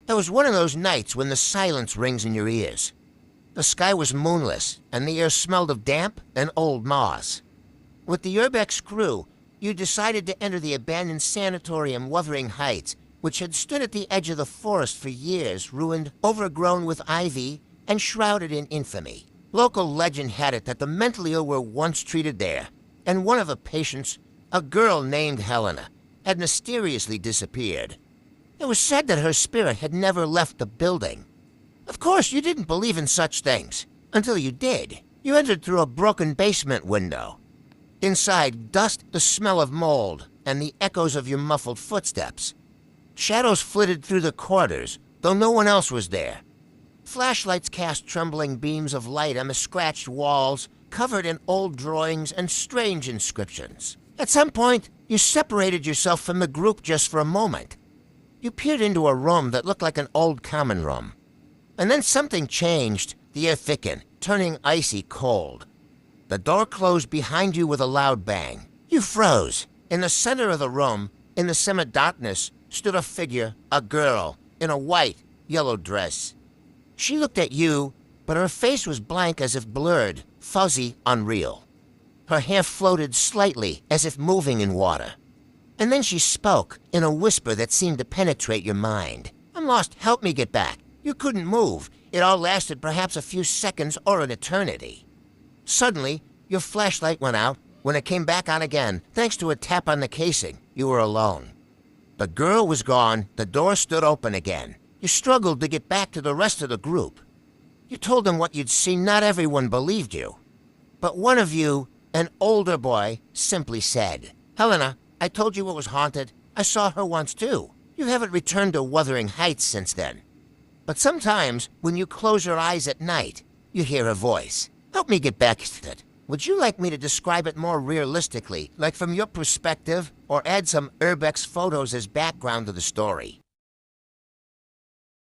It was one of those nights when the silence rings in your ears. The sky was moonless, and the air smelled of damp and old moss. With the Urbex crew, you decided to enter the abandoned sanatorium Wuthering Heights, which had stood at the edge of the forest for years, ruined, overgrown with ivy, and shrouded in infamy. Local legend had it that the mentally ill were once treated there, and one of the patients, a girl named Helena, had mysteriously disappeared. It was said that her spirit had never left the building. Of course, you didn't believe in such things, until you did. You entered through a broken basement window. Inside, dust, the smell of mold, and the echoes of your muffled footsteps. Shadows flitted through the corridors, though no one else was there. Flashlights cast trembling beams of light on the scratched walls, covered in old drawings and strange inscriptions. At some point, you separated yourself from the group just for a moment. You peered into a room that looked like an old common room. And then something changed. The air thickened, turning icy cold. The door closed behind you with a loud bang. You froze. In the center of the room, in the semi-darkness, stood a figure, a girl, in a white, yellow dress. She looked at you, but her face was blank, as if blurred, fuzzy, unreal. Her hair floated slightly, as if moving in water. And then she spoke, in a whisper that seemed to penetrate your mind. "I'm lost. Help me get back." You couldn't move. It all lasted perhaps a few seconds or an eternity. Suddenly, your flashlight went out. When it came back on again, thanks to a tap on the casing, you were alone. The girl was gone. The door stood open again. You struggled to get back to the rest of the group. You told them what you'd seen. Not everyone believed you. But one of you, an older boy, simply said, "Helena, I told you it was haunted. I saw her once too. You haven't returned to Wuthering Heights since then. But sometimes, when you close your eyes at night, you hear a voice. Help me get back to it. Would you like me to describe it more realistically, like from your perspective, or add some Urbex photos as background to the story?"